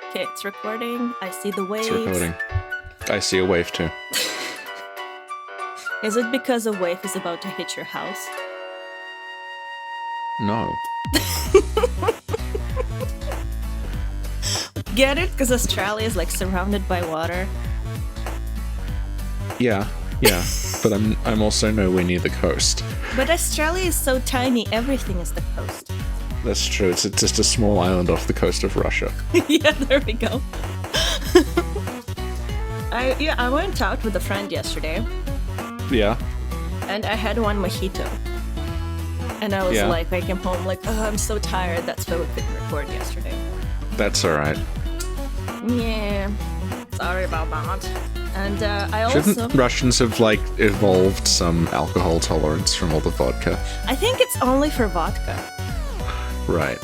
Okay, it's recording. I see the waves. It's recording. I see a wave too. Is it because a wave is about to hit your house? No. Get it? Because Australia is like surrounded by water. Yeah. But I'm also nowhere near the coast. But Australia is so tiny, everything is the coast. That's true. It's just a small island off the coast of Russia. Yeah, there we go. I went out with a friend yesterday. Yeah. And I had one mojito. And I was like, I came home like, oh, I'm so tired. That's why we couldn't record yesterday. That's alright. Yeah. Sorry about that. And I also... Shouldn't Russians have, evolved some alcohol tolerance from all the vodka? I think it's only for vodka. Right.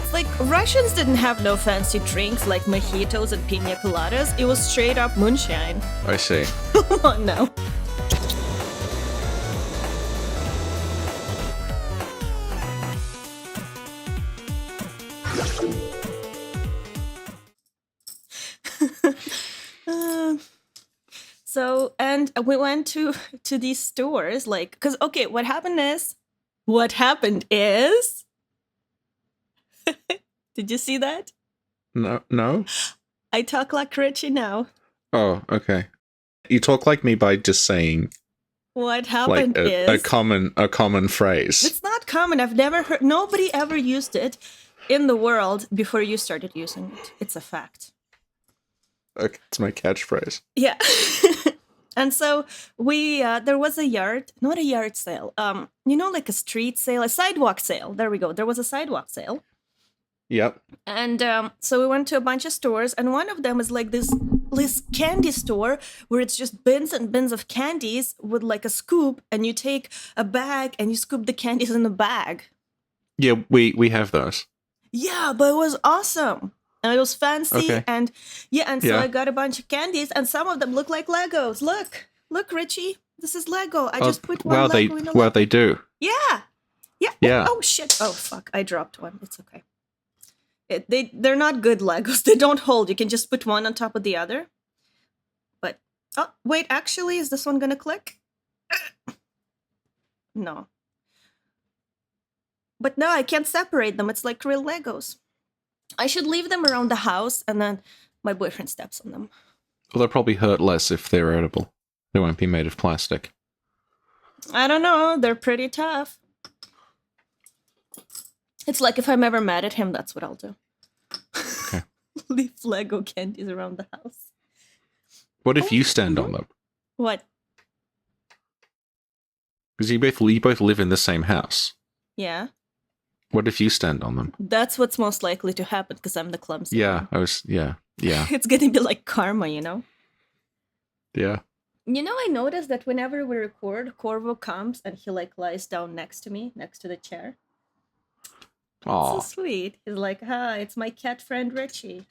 It's like, Russians didn't have no fancy drinks like mojitos and pina coladas. It was straight up moonshine. I see. Oh, no. So, and we went to these stores, because, okay, what happened is, did you see that? No? I talk like Richie now. Oh, okay. You talk like me by just saying... What happened is... A common phrase. It's not common. I've never heard... Nobody ever used it in the world before you started using it. It's a fact. Okay, it's my catchphrase. Yeah. And so there was not a yard sale, like a street sale, a sidewalk sale. There we go. There was a sidewalk sale. Yep. And so we went to a bunch of stores, and one of them is like this candy store where it's just bins and bins of candies with like a scoop, and you take a bag and you scoop the candies in the bag. Yeah, we have those. Yeah, but it was awesome. And it was fancy, okay. and so I got a bunch of candies, and some of them look like Legos. Look, Richie, this is Lego. I just put one Lego in a Lego. Well, they do. Yeah. Oh shit! Oh fuck! I dropped one. It's okay. They're not good Legos. They don't hold. You can just put one on top of the other. But oh wait, actually, is this one gonna click? No. But no, I can't separate them. It's like real Legos. I should leave them around the house, and then my boyfriend steps on them. Well, they'll probably hurt less if they're edible. They won't be made of plastic. I don't know. They're pretty tough. It's like if I'm ever mad at him, that's what I'll do. Okay. Leave Lego candies around the house. What if you stand on them? What? Because you both live in the same house. Yeah. What if you stand on them? That's what's most likely to happen, because I'm the clumsy one. Yeah. It's gonna be like karma, you know? Yeah. I noticed that whenever we record, Corvo comes and he lies down next to me, next to the chair. Aww. So sweet. He's like, hi, it's my cat friend Richie.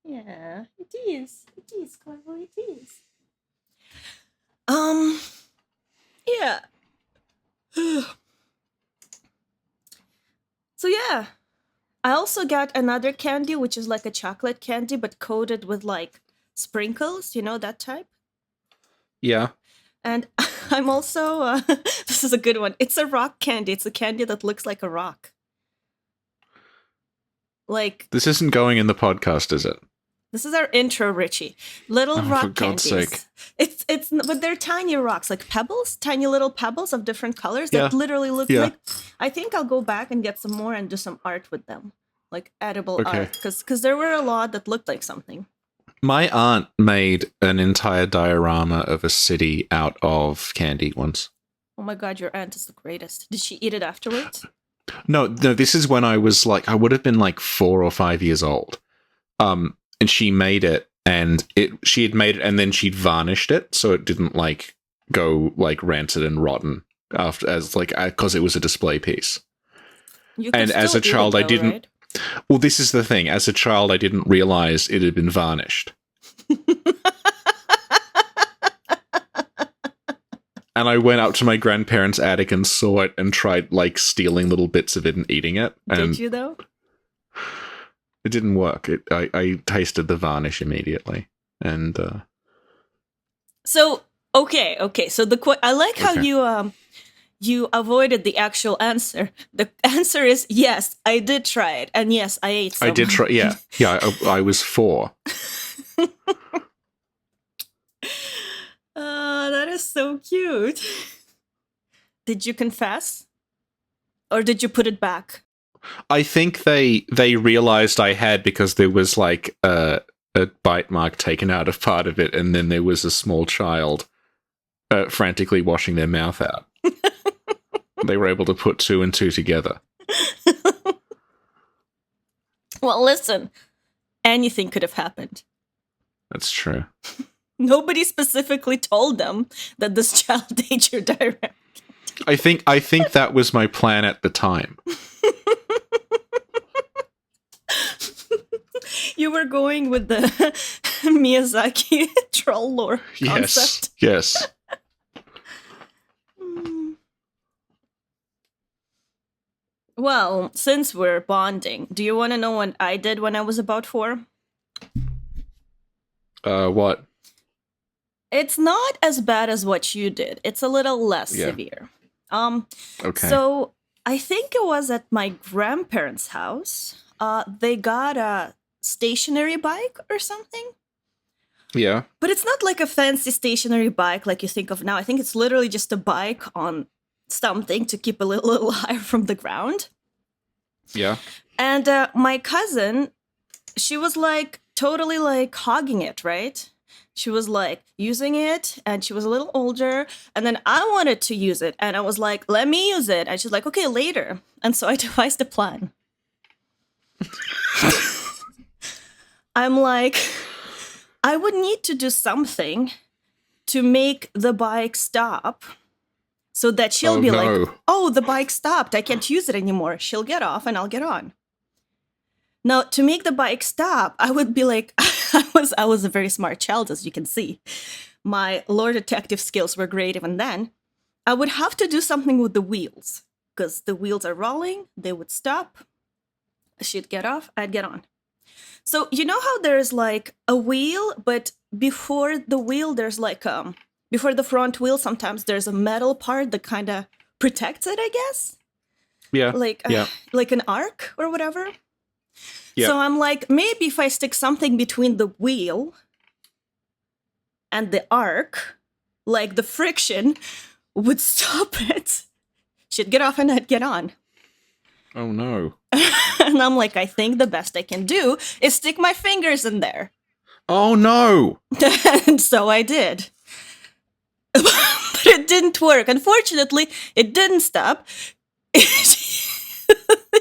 Yeah, it is. It is, Corvo, it is. Yeah. So yeah, I also got another candy, which is like a chocolate candy, but coated with sprinkles, that type. Yeah. And I'm also, this is a good one. It's a rock candy. It's a candy that looks like a rock. This isn't going in the podcast, is it? This is our intro, Richie. Little rock for God's candies. Sake. But they're tiny rocks, like pebbles, tiny little pebbles of different colors that literally look like. I think I'll go back and get some more and do some art with them, like edible art, because there were a lot that looked like something. My aunt made an entire diorama of a city out of candy once. Oh my god, your aunt is the greatest. Did she eat it afterwards? No. This is when I was I would have been 4 or 5 years old. And she made it, and she had made it, and then she'd varnished it so it didn't go rancid and rotten after because it was a display piece. And as a child, I didn't. Right? Well, this is the thing. As a child, I didn't realize it had been varnished. And I went up to my grandparents' attic and saw it and tried, stealing little bits of it and eating it. And did you, though? It didn't work. I tasted the varnish immediately, and So okay. So I like how you avoided the actual answer. The answer is yes, I did try it, and yes, I ate some. I did try. Yeah. I was 4. That is so cute. Did you confess, or did you put it back? I think they realized I had, because there was like a bite mark taken out of part of it, and then there was a small child frantically washing their mouth out. They were able to put 2 and 2 together. Well, listen, anything could have happened. That's true. Nobody specifically told them that this child ate your diarrhea. I think that was my plan at the time. You were going with the Miyazaki troll lore concept. Yes. Well, since we're bonding, do you want to know what I did when I was about 4? What? It's not as bad as what you did. It's a little less severe. Okay. So I think it was at my grandparents' house. They got a stationary bike or something. Yeah. But it's not like a fancy stationary bike like you think of now. I think it's literally just a bike on something to keep a little higher from the ground. Yeah. And my cousin, she was like totally like hogging it, right? She was like using it, and she was a little older, and then I wanted to use it, and I was like, let me use it. And she's like, okay, later. And so I devised a plan. I'm like, I would need to do something to make the bike stop so that she'll be like, oh, the bike stopped. I can't use it anymore. She'll get off and I'll get on. Now, to make the bike stop, I would be like, I was a very smart child, as you can see. My lore detective skills were great even then. I would have to do something with the wheels, because the wheels are rolling, they would stop, she'd get off, I'd get on. So you know how there's like a wheel, but before the wheel, there's like, before the front wheel, sometimes there's a metal part that kind of protects it, I guess? Yeah. Like an arc or whatever. Yeah. So I'm like, maybe if I stick something between the wheel and the arc, like the friction would stop it. She'd get off and I'd get on. Oh, no. And I'm like, I think the best I can do is stick my fingers in there. Oh, no. And so I did. But it didn't work. Unfortunately, it didn't stop.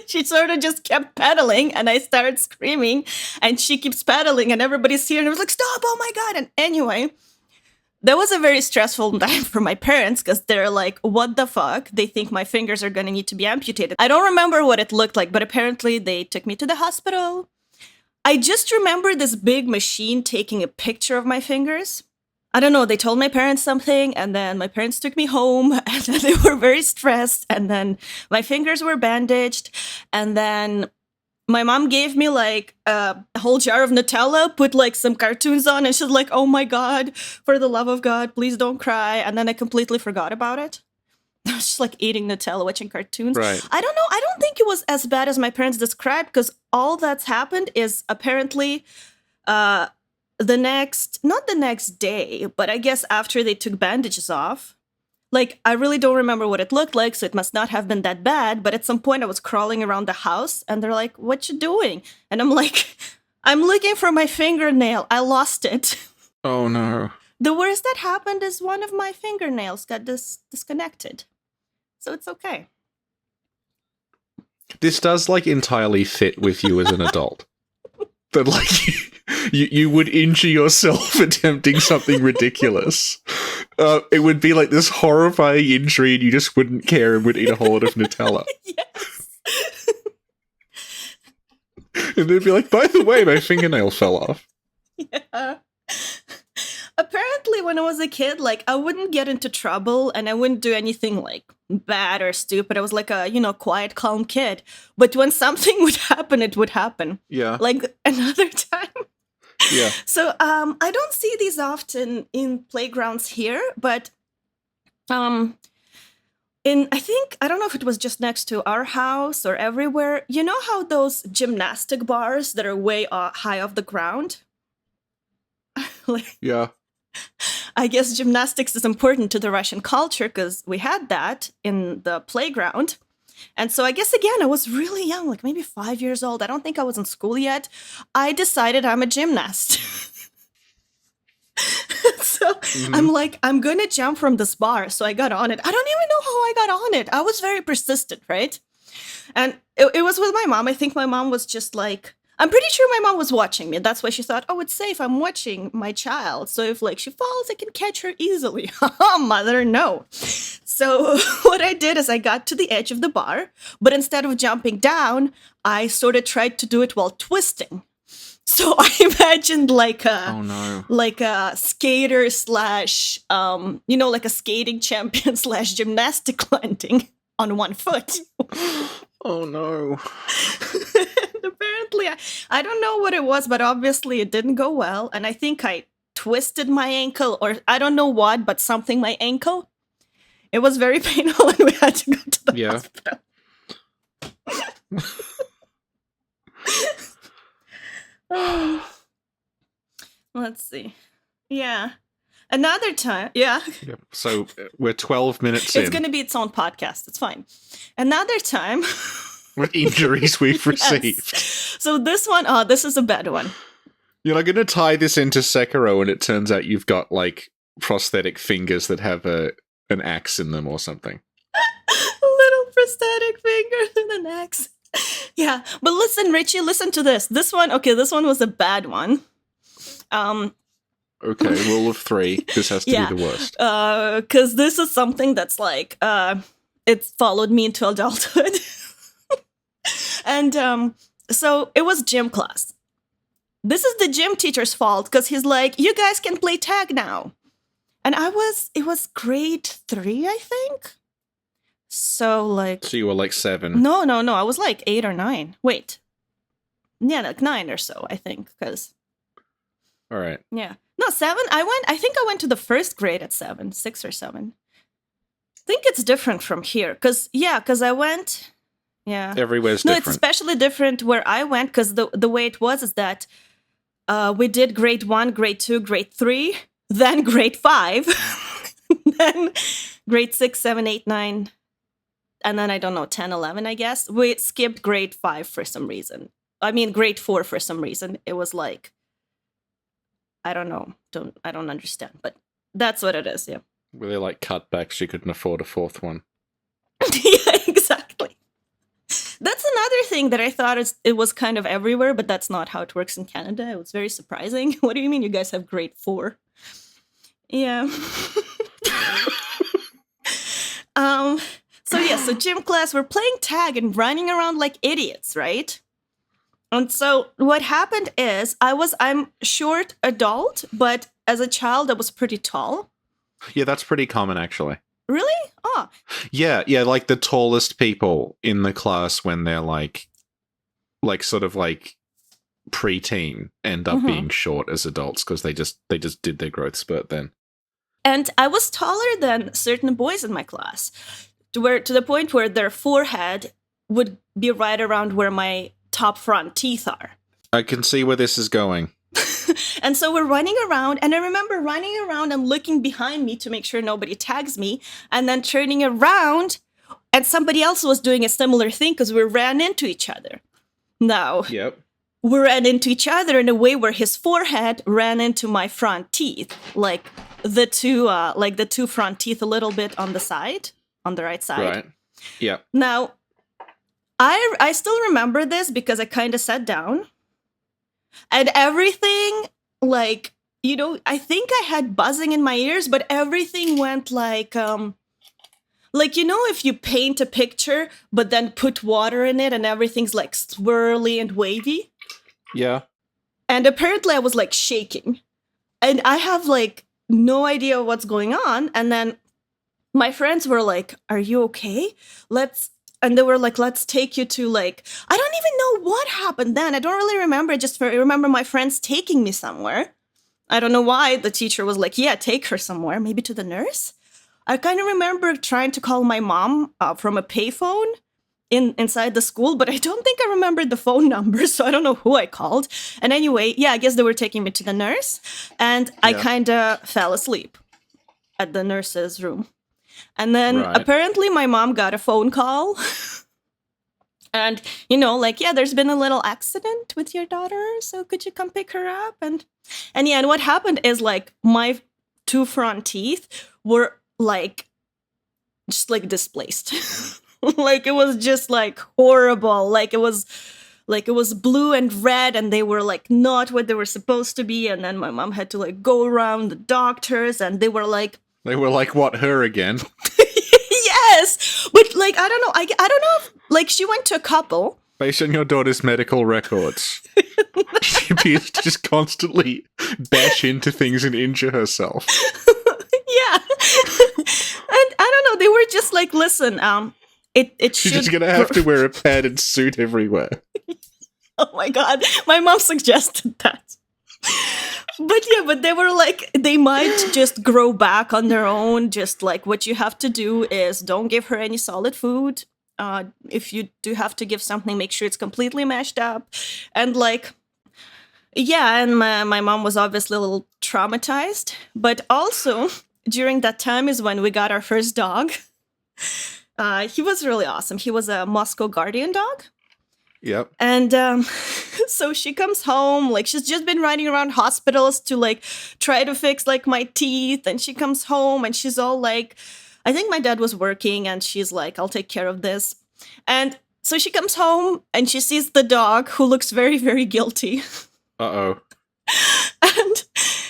She sort of just kept pedaling, and I started screaming, and she keeps pedaling, and everybody's here, and I was like, stop, oh my God. And anyway, that was a very stressful time for my parents, because they're like, what the fuck? They think my fingers are going to need to be amputated. I don't remember what it looked like, but apparently they took me to the hospital. I just remember this big machine taking a picture of my fingers. I don't know, they told my parents something, and then my parents took me home, and then they were very stressed, and then my fingers were bandaged, and then my mom gave me like a whole jar of Nutella, put like some cartoons on, and she's like, oh my God, for the love of God, please don't cry. And then I completely forgot about it. I was just like eating Nutella, watching cartoons. Right. I don't know, I don't think it was as bad as my parents described, because all that's happened is apparently not the next day, but I guess after they took bandages off. Like, I really don't remember what it looked like, so it must not have been that bad. But at some point I was crawling around the house, and they're like, what you doing? And I'm like, I'm looking for my fingernail. I lost it. Oh, no. The worst that happened is one of my fingernails got disconnected. So it's okay. This does, like, entirely fit with you as an adult. That, like, you would injure yourself attempting something ridiculous. It would be like this horrifying injury, and you just wouldn't care and would eat a whole lot of Nutella. Yes. And they'd be like, by the way, my fingernail fell off. Yeah. Apparently, when I was a kid, like I wouldn't get into trouble and I wouldn't do anything like bad or stupid. I was like a, quiet, calm kid. But when something would happen, it would happen. Yeah. Like another time. Yeah. So I don't see these often in playgrounds here, but I don't know if it was just next to our house or everywhere. You know how those gymnastic bars that are way high off the ground? Yeah. I guess gymnastics is important to the Russian culture because we had that in the playground. And so I guess, again, I was really young, like maybe 5 years old. I don't think I was in school yet. I decided I'm a gymnast. So I'm like, I'm going to jump from this bar. So I got on it. I don't even know how I got on it. I was very persistent, right? And it was with my mom. I think my mom was just like, I'm pretty sure my mom was watching me. That's why she thought, oh, it's safe. I'm watching my child. So if like she falls, I can catch her easily. Mother, no. So what I did is I got to the edge of the bar, but instead of jumping down, I sort of tried to do it while twisting. So I imagined like a skater slash, like a skating champion slash gymnastic landing on one foot. Oh no. And apparently, I don't know what it was, but obviously it didn't go well. And I think I twisted my ankle or I don't know what, but something my ankle. It was very painful and we had to go to the hospital. Let's see. Yeah. Another time. Yeah. Yep. So we're 12 minutes in. It's going to be its own podcast. It's fine. Another time. What injuries we've received. So this one, this is a bad one. You're not going to tie this into Sekiro and it turns out you've got like prosthetic fingers that have an axe in them or something. Little prosthetic fingers and an axe. Yeah, but listen, Richie, listen to this. This one was a bad one. Okay, rule of 3. This has to be the worst. Because this is something that's like, it followed me into adulthood. And so it was gym class. This is the gym teacher's fault because he's like, you guys can play tag now. And it was grade 3, I think. So you were like 7. No. I was like 8 or 9. Wait. Yeah, like 9 or so, I think. Because. All right. Yeah. No, 7. I think I went to the first grade at 7, 6 or 7. I think it's different from here. Because I went. Yeah. Everywhere's different. No, it's especially different where I went because the way it was is that we did grade 1, grade 2, grade 3, then grade 5, then grade 6, 7, 8, 9. And then, I don't know, 10, 11, I guess. We skipped grade 5 for some reason. I mean, grade 4 for some reason. It was like, I don't know. I don't understand. But that's what it is, yeah. Were they like cutbacks? You couldn't afford a 4th one. Yeah, exactly. That's another thing that I thought it was kind of everywhere, but that's not how it works in Canada. It was very surprising. What do you mean you guys have grade 4? Yeah. So gym class, we're playing tag and running around like idiots, right? And so what happened is I'm short adult, but as a child I was pretty tall. Yeah, that's pretty common actually. Really? Oh. Yeah, like the tallest people in the class when they're like sort of like preteen end up being short as adults because they just did their growth spurt then. And I was taller than certain boys in my class. To the point where their forehead would be right around where my top front teeth are. I can see where this is going. And so we're running around, and I remember running around and looking behind me to make sure nobody tags me, and then turning around, and somebody else was doing a similar thing because we ran into each other. Now, we ran into each other in a way where his forehead ran into my front teeth, like the two front teeth a little bit on the side. On the right side. Right. Yeah. Now, I still remember this because I kind of sat down. And everything, I think I had buzzing in my ears, but everything went if you paint a picture, but then put water in it and everything's like swirly and wavy. Yeah. And apparently I was like shaking. And I have like no idea what's going on. And then my friends were like, "Are you okay? And they were like, let's take you to like, I don't even know what happened then. I don't really remember. I remember my friends taking me somewhere. I don't know why. The teacher was like, yeah, take her somewhere, maybe to the nurse. I kind of remember trying to call my mom from a payphone inside the school, but I don't think I remembered the phone number, so I don't know who I called. And anyway, yeah, I guess they were taking me to the nurse, and I kind of fell asleep at the nurse's room. And then apparently my mom got a phone call. And, like, yeah, there's been a little accident with your daughter, so could you come pick her up? And what happened is, like, my 2 front teeth were, like, just, like, displaced. Like, it was just, like, horrible. Like, it was blue and red, and they were, like, not what they were supposed to be. And then my mom had to, like, go around the doctors, and they were like... what, her again? Yes! But, like, I don't know. I don't know if, like, she went to a couple. Based on your daughter's medical records, she appears to just constantly bash into things and injure herself. Yeah. And I don't know, they were just like, listen, she's just gonna have to wear a padded suit everywhere. Oh my god, my mom suggested that. But they were like, they might just grow back on their own. Just like, what you have to do is don't give her any solid food. If you do have to give something, make sure it's completely mashed up. And like, yeah, and my mom was obviously a little traumatized. But also, during that time is when we got our first dog. He was really awesome. He was a Moscow Guardian dog. Yep. And so she comes home, like, she's just been running around hospitals to, like, try to fix, like, my teeth. And she comes home and she's all like, I think my dad was working, and she's like, I'll take care of this. And so she comes home and she sees the dog, who looks very, very guilty. Uh-oh. And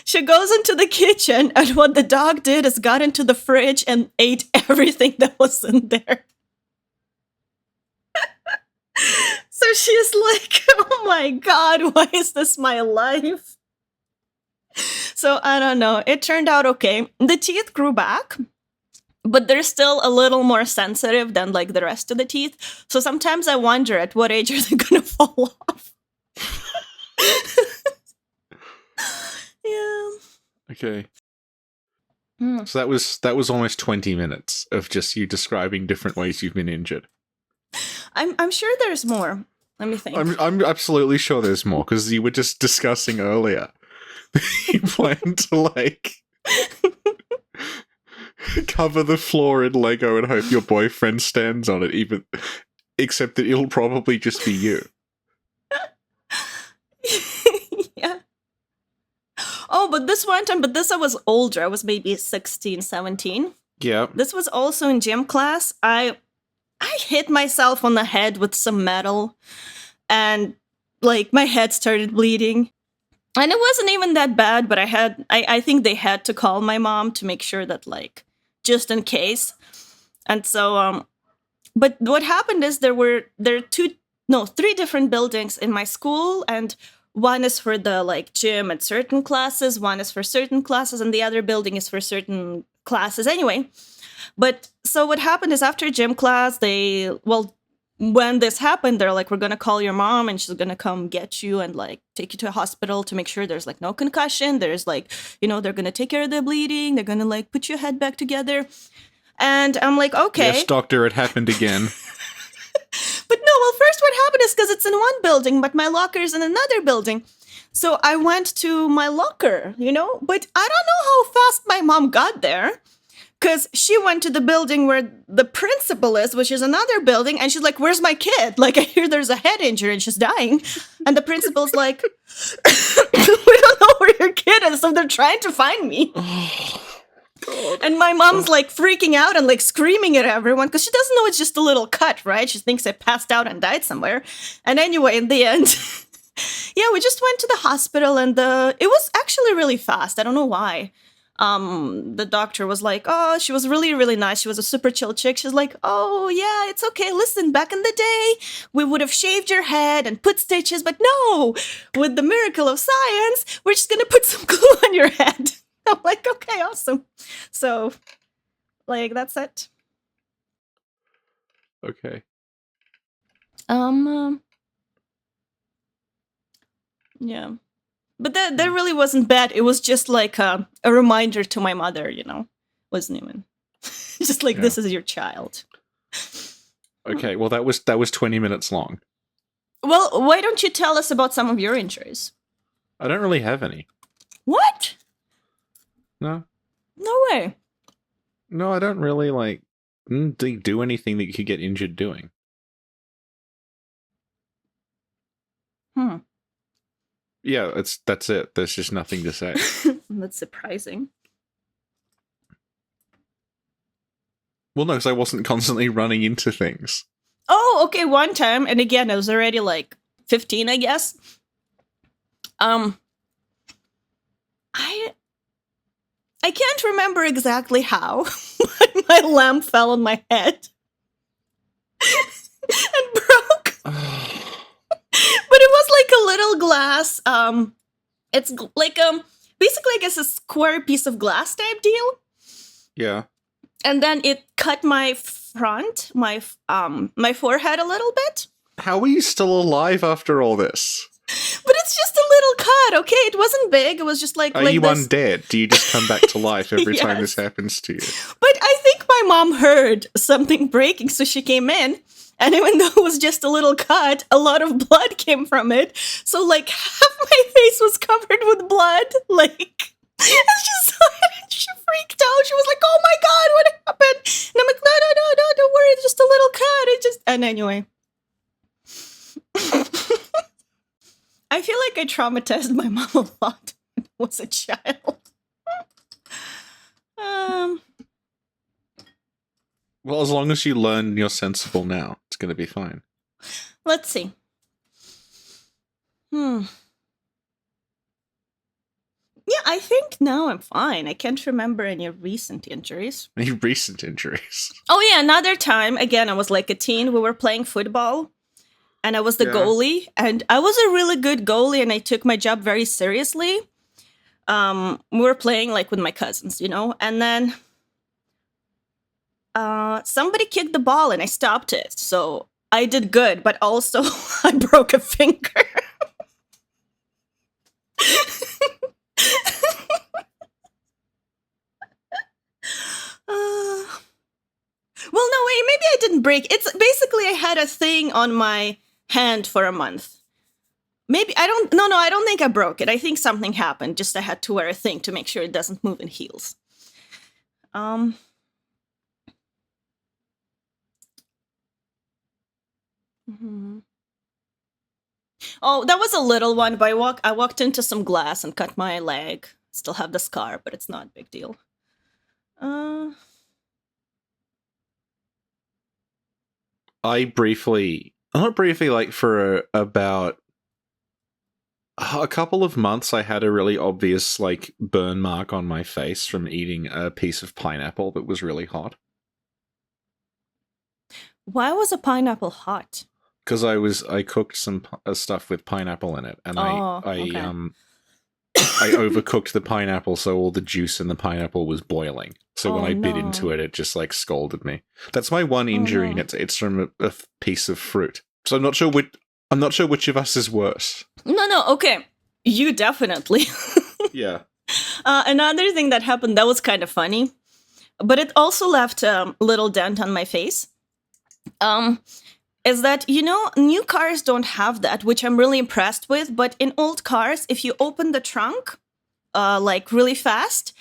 she goes into the kitchen, and what the dog did is got into the fridge and ate everything that was in there. So she's like, oh my god, why is this my life? So I don't know. It turned out okay. The teeth grew back, but they're still a little more sensitive than like the rest of the teeth. So sometimes I wonder at what age are they gonna fall off? Yeah. Okay. So that was almost 20 minutes of just you describing different ways you've been injured. I'm sure there's more. Let me think. I'm absolutely sure there's more, because you were just discussing earlier. You plan to like cover the floor in Lego and hope your boyfriend stands on it, except that it'll probably just be you. Yeah. Oh, but this one time, I was older. I was maybe 16, 17. Yeah. This was also in gym class. I hit myself on the head with some metal, and like my head started bleeding. And it wasn't even that bad, but I think they had to call my mom to make sure that, like, just in case. And so, but what happened is there are 3 different buildings in my school, and one is for the like gym and certain classes, one is for certain classes, and the other building is for certain classes. Anyway, but so what happened is after gym class, when this happened, they're like, we're going to call your mom and she's going to come get you and like take you to a hospital to make sure there's like no concussion. There's like, they're going to take care of the bleeding. They're going to like put your head back together. And I'm like, okay. Yes, doctor, it happened again. But no, well, first what happened is because it's in one building, but my locker's in another building. So I went to my locker, but I don't know how fast my mom got there. Because she went to the building where the principal is, which is another building, and she's like, where's my kid? Like, I hear there's a head injury and she's dying. And the principal's like, we don't know where your kid is, so they're trying to find me. Oh, God. And my mom's like freaking out and like screaming at everyone because she doesn't know it's just a little cut, right? She thinks I passed out and died somewhere. And anyway, in the end, yeah, we just went to the hospital, and it was actually really fast. I don't know why. The doctor was like, oh, she was really, really nice. She was a super chill chick. She's like, oh, yeah, it's okay. Listen, back in the day, we would have shaved your head and put stitches. But no, with the miracle of science, we're just going to put some glue on your head. I'm like, okay, awesome. So, like, that's it. Okay. Yeah. But that really wasn't bad. It was just like a reminder to my mother, wasn't even. Just like, this is your child. Okay, well, that was 20 minutes long. Well, why don't you tell us about some of your injuries? I don't really have any. What? No. No way. No, I don't really, do anything that you could get injured doing. Yeah, that's it. There's just nothing to say. That's surprising. Well, no, because I wasn't constantly running into things. Oh, okay, one time, and again, I was already like 15, I guess. I can't remember exactly how, but my lamp fell on my head and broke. But it was like a little glass. It's like basically, I guess, a square piece of glass type deal. Yeah. And then it cut my front, my forehead a little bit. How are you still alive after all this? But it's just a little cut, okay? It wasn't big. It was just like. Are like you this. Undead? Do you just come back to life every time this happens to you? But I think my mom heard something breaking, so she came in. And even though it was just a little cut, a lot of blood came from it. So, like, half my face was covered with blood. Like, and she saw it and she freaked out. She was like, oh my God, what happened? And I'm like, no, don't worry. It's just a little cut. And anyway. I feel like I traumatized my mom a lot when I was a child. Well, as long as you learn you're sensible now, it's going to be fine. Let's see. Yeah, I think now I'm fine. I can't remember any recent injuries. Any recent injuries? Oh, yeah, another time. Again, I was like a teen. We were playing football. And I was the goalie. And I was a really good goalie. And I took my job very seriously. We were playing like with my cousins, And then somebody kicked the ball and I stopped it. So I did good. But also I broke a finger. Well, no, wait, maybe I didn't break. It's basically I had a thing on my hand for a month. Maybe I don't think I broke it. I think something happened. Just I had to wear a thing to make sure it doesn't move in heels. Mm-hmm. Oh, that was a little one, but I walked into some glass and cut my leg. Still have the scar, but it's not a big deal. Not briefly, like for about a couple of months, I had a really obvious like burn mark on my face from eating a piece of pineapple that was really hot. Why was a pineapple hot? Because I cooked some stuff with pineapple in it, and I overcooked the pineapple, so all the juice in the pineapple was boiling. So when I bit into it, it just like scalded me. That's my one injury, and it's from a piece of fruit. So I'm not sure which of us is worse. No, okay, you definitely. Yeah. Another thing that happened that was kind of funny, but it also left a little dent on my face. Is that, new cars don't have that, which I'm really impressed with. But in old cars, if you open the trunk, like really fast,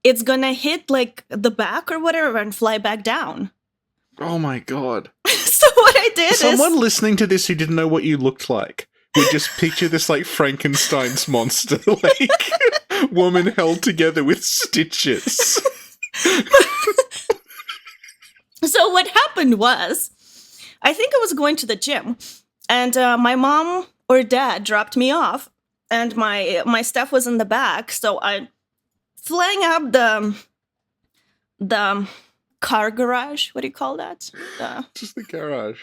it's gonna hit like the back or whatever and fly back down. Oh my God. So what I did Someone listening to this who didn't know what you looked like would just picture this like Frankenstein's monster, like woman held together with stitches. So what happened was, I think I was going to the gym, and my mom or dad dropped me off, and my stuff was in the back. So I flying up the car garage. What do you call that? Just the garage.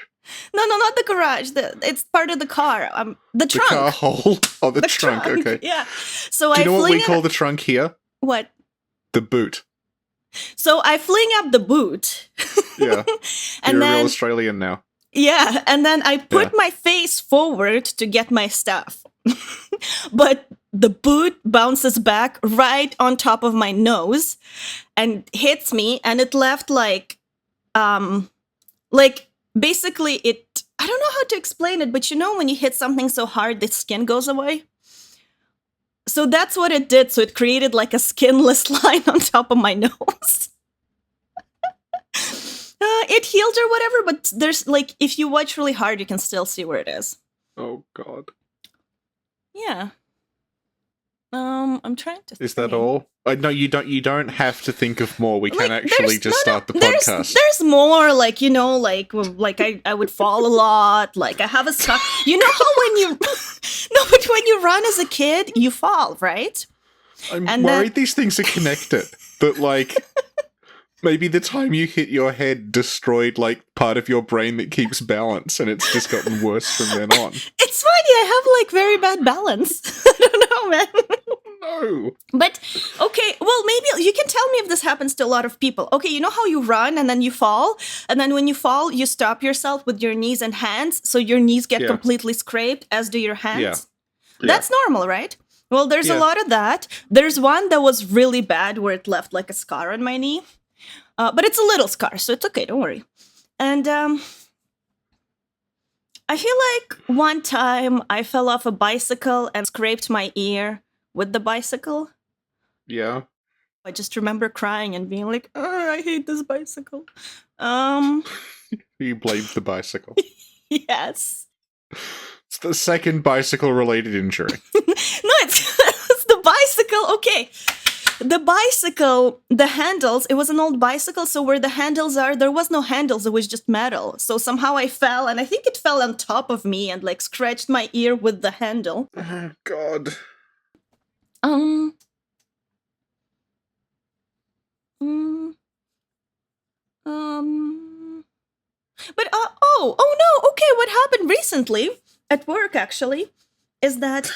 No, not the garage. It's part of the car. The trunk. The car hole. Oh, the trunk. Okay. Yeah. So do you know what we call the trunk here? What? The boot. So I fling up the boot. Yeah. And You're a then real Australian now. yeah, and then I put my face forward to get my stuff. But the boot bounces back right on top of my nose and hits me, and it left like basically it, I don't know how to explain it, but you know when you hit something so hard the skin goes away? So that's what it did. So it created like a skinless line on top of my nose. It healed or whatever, but there's like, if you watch really hard, you can still see where it is. Oh God. Yeah. I'm trying to. Is that all? No, you don't. You don't have to think of more. We can Like, actually just start the podcast. There's more, like, you know, like I would fall a lot. Like I have a scar. You know how when you no, but when you run as a kid, you fall, right? I'm worried these things are connected. But like, maybe the time you hit your head destroyed like part of your brain that keeps balance, and it's just gotten worse from then on. It's funny. I have like very bad balance. I don't know, man. No. But, okay, well, maybe you can tell me if this happens to a lot of people. Okay, you know how you run and then you fall? And then when you fall, you stop yourself with your knees and hands, so your knees get completely scraped, as do your hands? Yeah. That's normal, right? Well, there's a lot of that. There's one that was really bad where it left like a scar on my knee. But it's a little scar, so it's okay, don't worry. And I feel like one time I fell off a bicycle and scraped my ear with the bicycle. Yeah. I just remember crying and being like, oh, I hate this bicycle. You blamed the bicycle. Yes. It's the second bicycle-related injury. No, it's the bicycle. Okay. The bicycle, the handles, it was an old bicycle, so where the handles are, there was no handles, it was just metal. So somehow I fell, and I think it fell on top of me and like scratched my ear with the handle. Oh, God. But oh no, okay, what happened recently at work actually is that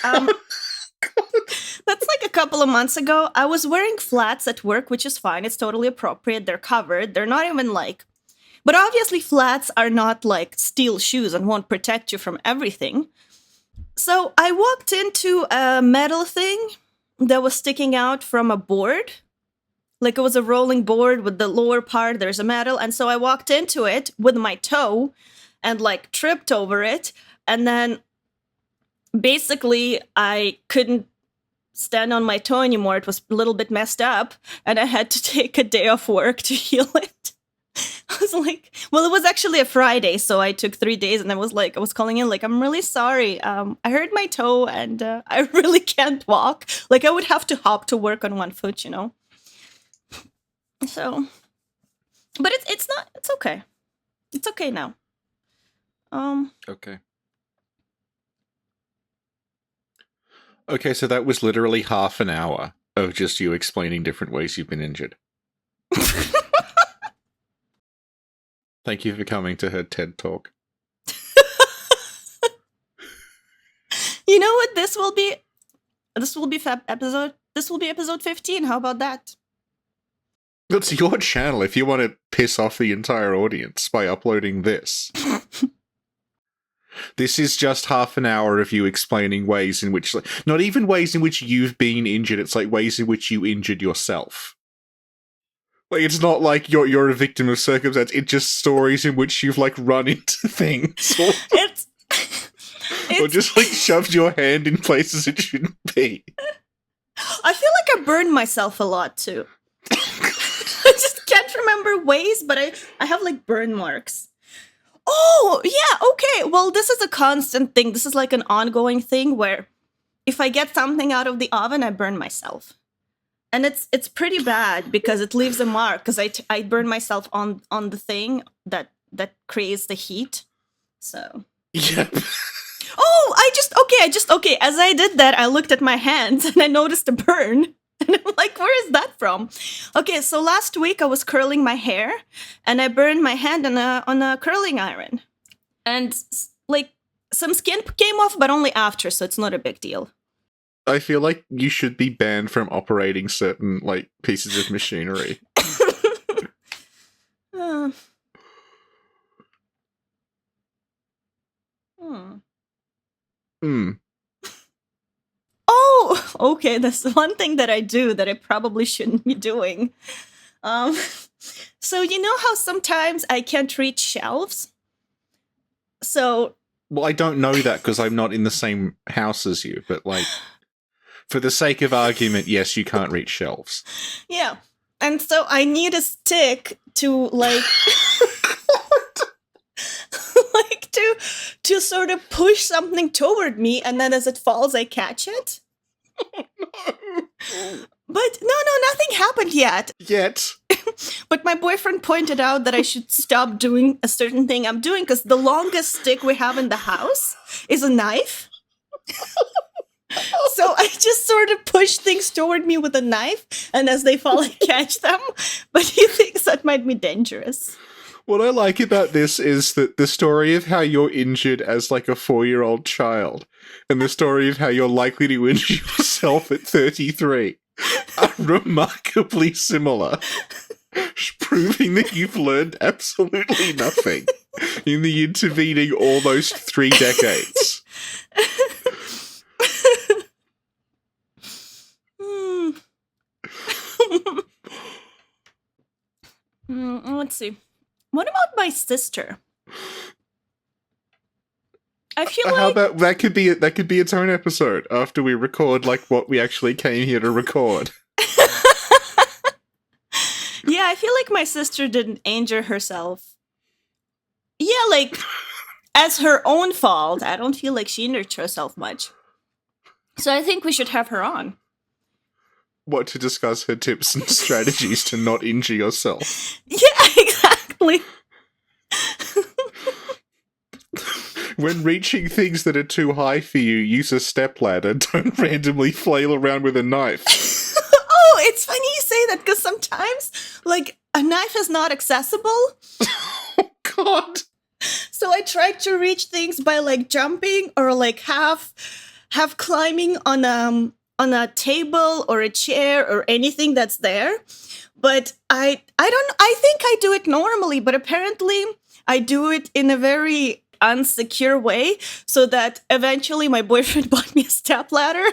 that's like a couple of months ago. I was wearing flats at work, which is fine. It's totally appropriate. They're covered. They're not even like, but obviously flats are not like steel shoes and won't protect you from everything. So I walked into a metal thing that was sticking out from a board. Like it was a rolling board with the lower part, there's a metal. And so I walked into it with my toe and like tripped over it. And then basically I couldn't stand on my toe anymore. It was a little bit messed up. And I had to take a day off work to heal it. I was like, well, it was actually a Friday. So I took 3 days and I was calling in like, I'm really sorry. I hurt my toe and I really can't walk. Like I would have to hop to work on one foot, you know? So, but it's okay. It's okay now. Okay. Okay, so that was literally half an hour of just you explaining different ways you've been injured. Thank you for coming to her TED Talk. You know what this will be? This will be episode 15. How about that? It's your channel if you want to piss off the entire audience by uploading this. This is just half an hour of you explaining ways in which, not even ways in which you've been injured, it's like ways in which you injured yourself. Like, it's not like you're a victim of circumstance, it's just stories in which you've, like, run into things. Or just, like, shoved your hand in places it shouldn't be. I feel like I burned myself a lot, too. I just can't remember ways, but I have, like, burn marks. Oh, yeah, okay. Well, this is a constant thing. This is, like, an ongoing thing where if I get something out of the oven, I burn myself. And it's pretty bad because it leaves a mark, because I burn myself on the thing that creates the heat. So. Yep. Okay. As I did that, I looked at my hands and I noticed a burn. And I'm like, where is that from? Okay, so last week I was curling my hair and I burned my hand on a curling iron. And like some skin came off, but only after, so it's not a big deal. I feel like you should be banned from operating certain, like, pieces of machinery. Hmm. Oh, okay. That's one thing that I do that I probably shouldn't be doing. Um, so you know how sometimes I can't reach shelves? So Well, I don't know that because I'm not in the same house as you, but, like, for the sake of argument, yes, you can't reach shelves. yeah. And so I need a stick to like like to sort of push something toward me, and then as it falls I catch it. But no, nothing happened yet. But my boyfriend pointed out that I should stop doing a certain thing I'm doing because the longest stick we have in the house is a knife. So I just sort of push things toward me with a knife, and as they fall, I catch them. But he thinks that might be dangerous. What I like about this is that the story of how you're injured as, like, a 4-year-old child and the story of how you're likely to injure yourself at 33 are remarkably similar, proving that you've learned absolutely nothing in the intervening almost 3 decades. Let's see. What about my sister? I feel like How about that could be its own episode after we record, like, what we actually came here to record. Yeah, I feel like my sister didn't injure herself. Yeah, like as her own fault. I don't feel like she injured herself much. So I think we should have her on. What, to discuss her tips and strategies to not injure yourself? Yeah, exactly. When reaching things that are too high for you, use a stepladder. Don't randomly flail around with a knife. Oh, it's funny you say that because sometimes, like, a knife is not accessible. Oh, God. So I try to reach things by, like, jumping or, like, half climbing on a table or a chair or anything that's there. But I think I do it normally, but apparently I do it in a very unsecure way, so that eventually my boyfriend bought me a stepladder.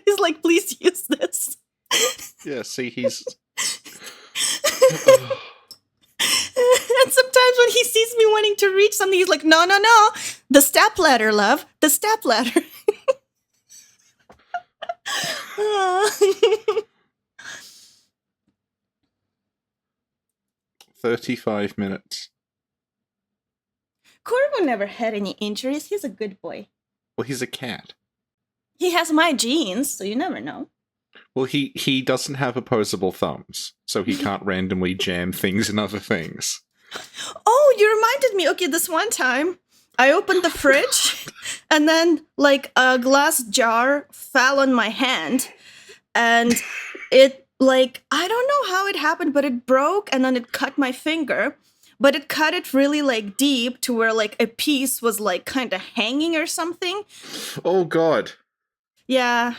He's like, please use this. Yeah, see, he's... And sometimes when he sees me wanting to reach something, he's like, no, the stepladder, love, the stepladder. 35 minutes. Corvo never had any injuries. He's a good boy. Well, he's a cat. He has my genes, so you never know. Well, he doesn't have opposable thumbs, so he can't randomly jam things in other things. Oh, you reminded me. Okay, this one time, I opened the fridge, and then, like, a glass jar fell on my hand, and it, like, I don't know how it happened, but it broke, and then it cut my finger. But it cut it really, like, deep to where, like, a piece was, like, kind of hanging or something. Oh, God. Yeah.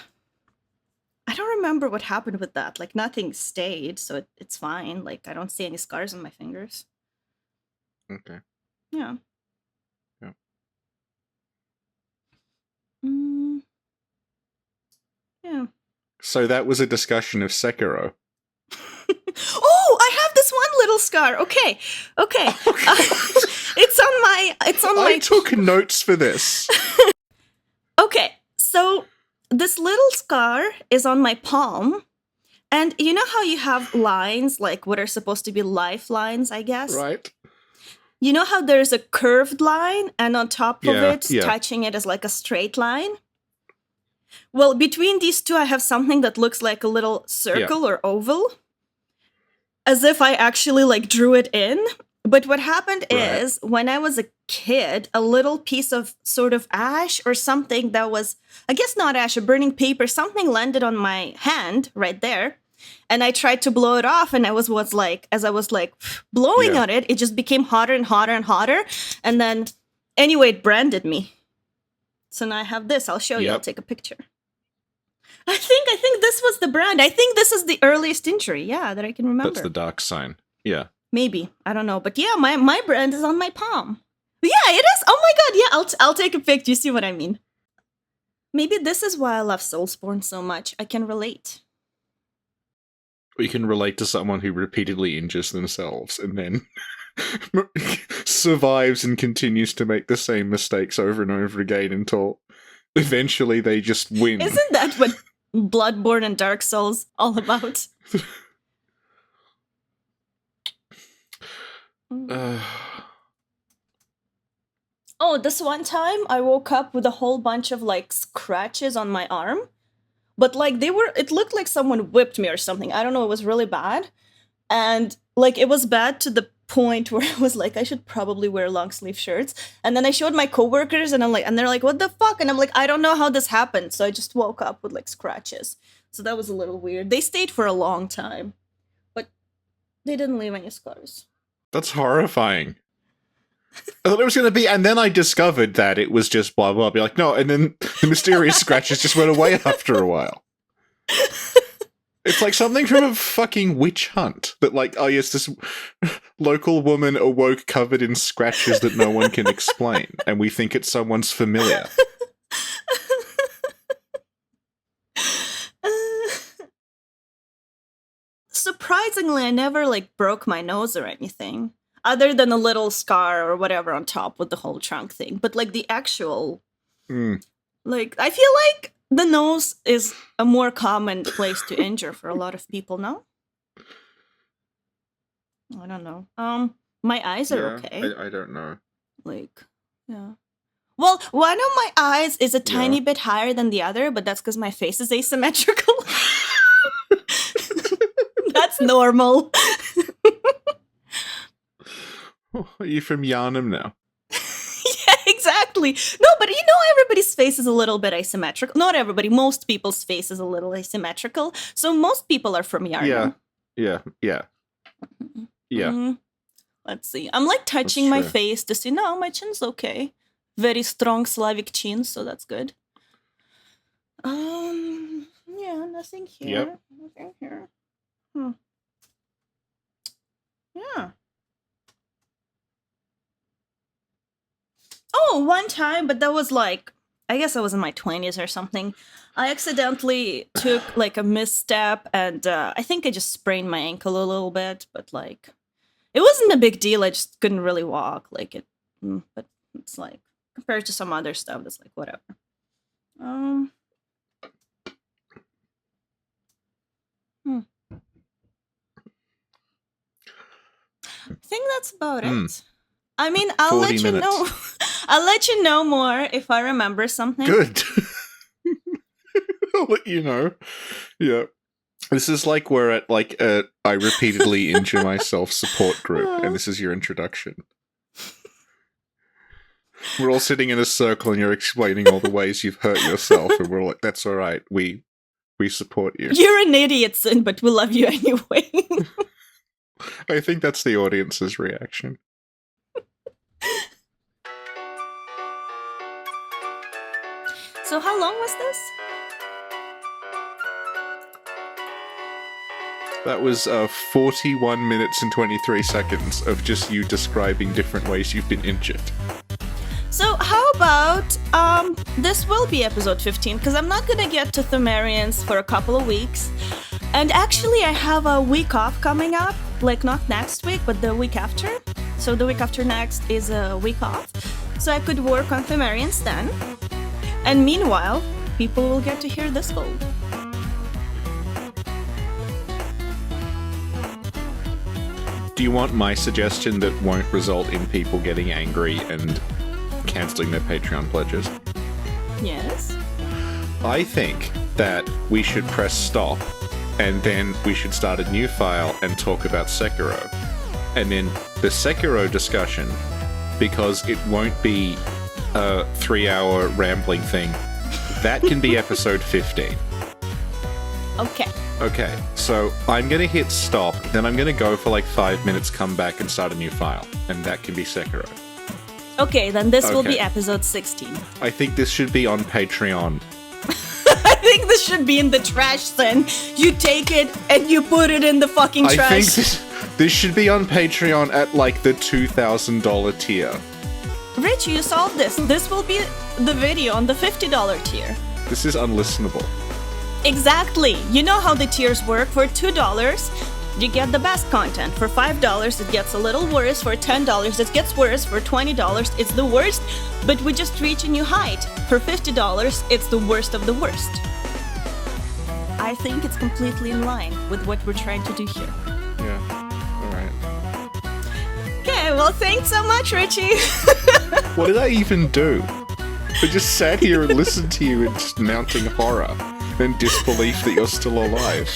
I don't remember what happened with that. Like, nothing stayed, so it's fine. Like, I don't see any scars on my fingers. Okay. Yeah. Yeah. Yeah. So that was a discussion of Sekiro. Oh, I have this one little scar. Okay. It's on my I took notes for this. Okay. So this little scar is on my palm. And you know how you have lines, like what are supposed to be lifelines, I guess? Right. You know how there's a curved line and on top of it, yeah. touching it is like a straight line? Well, between these two, I have something that looks like a little circle or oval. As if I actually, like, drew it in. But what happened is, when I was a kid, a little piece of sort of ash or something that was, I guess not ash, a burning paper, something landed on my hand right there. And I tried to blow it off, and as I was blowing on it, it just became hotter and hotter and hotter. And then, anyway, it branded me. So now I have this. I'll show you. I'll take a picture. I think this was the brand. I think this is the earliest injury, yeah, that I can remember. That's the dark sign. Yeah. Maybe. I don't know. But yeah, my brand is on my palm. Yeah, it is. Oh my god, yeah, I'll take a pic. You see what I mean? Maybe this is why I love Soulsborne so much. I can relate. We can relate to someone who repeatedly injures themselves and then survives and continues to make the same mistakes over and over again until eventually they just win. Isn't that what Bloodborne and Dark Souls all about? Oh, this one time I woke up with a whole bunch of like scratches on my arm. But like it looked like someone whipped me or something. I don't know, it was really bad. And like it was bad to the point where I was like, I should probably wear long sleeve shirts. And then I showed my coworkers and they're like, what the fuck? And I'm like, I don't know how this happened. So I just woke up with like scratches. So that was a little weird. They stayed for a long time, but they didn't leave any scars. That's horrifying. I thought it was going to be, and then I discovered that it was just blah, blah, be like, no, and then the mysterious scratches just went away after a while. It's like something from a fucking witch hunt. That like, oh yes, this local woman awoke covered in scratches that no one can explain, and we think it's someone's familiar. Surprisingly, I never like broke my nose or anything. Other than a little scar or whatever on top with the whole trunk thing. But like the actual... Like, I feel like the nose is a more common place to injure for a lot of people, no? I don't know. My eyes are okay. I don't know. Like, yeah. Well, one of my eyes is a tiny bit higher than the other, but that's because my face is asymmetrical. That's normal. Are you from Yarnum now? Yeah, exactly. No, but you know everybody's face is a little bit asymmetrical. Not everybody. Most people's face is a little asymmetrical. So most people are from Yarnum. Yeah. Let's see. I'm like touching my face to see. No, my chin's okay. Very strong Slavic chin, so that's good. Yeah, nothing here. Yep. Nothing here. Yeah. Oh, one time, but that was like, I guess I was in my 20s or something. I accidentally took like a misstep and I think I just sprained my ankle a little bit, but like, it wasn't a big deal. I just couldn't really walk like it. But it's like, compared to some other stuff, that's like, whatever. I think that's about it. I mean, I'll let you know. I'll let you know more if I remember something. Good. I'll let you know. Yeah. This is like we're at like a I repeatedly injure myself support group, and this is your introduction. We're all sitting in a circle and you're explaining all the ways you've hurt yourself, and we're like, that's all right. We support you. You're an idiot, Sin, but we love you anyway. I think that's the audience's reaction. So how long was this? That was 41 minutes and 23 seconds of just you describing different ways you've been injured. So how about, this will be episode 15, because I'm not gonna get to Thumerians for a couple of weeks. And actually, I have a week off coming up, like not next week, but the week after. So the week after next is a week off. So I could work on Thumerians then. And meanwhile, people will get to hear this gold. Do you want my suggestion that won't result in people getting angry and cancelling their Patreon pledges? Yes. I think that we should press stop, and then we should start a new file and talk about Sekiro. And then the Sekiro discussion, because it won't be a 3-hour rambling thing, that can be episode 15. Okay, so I'm going to hit stop, then I'm going to go for like 5 minutes, come back and start a new file, and that can be Sekiro. Okay, then this will be episode 16. I think this should be on Patreon. I think this should be in the trash then. You take it and you put it in the fucking trash. I think this should be on Patreon at like the $2,000 tier. Rich, you solved this. This will be the video on the $50 tier. This is unlistenable. Exactly. You know how the tiers work. For $2, you get the best content. For $5, it gets a little worse. For $10, it gets worse. For $20, it's the worst, but we just reach a new height. For $50, it's the worst of the worst. I think it's completely in line with what we're trying to do here. Yeah. All right. Okay, well, thanks so much, Richie. What did I even do? I just sat here and listened to you in just mounting horror and disbelief that you're still alive.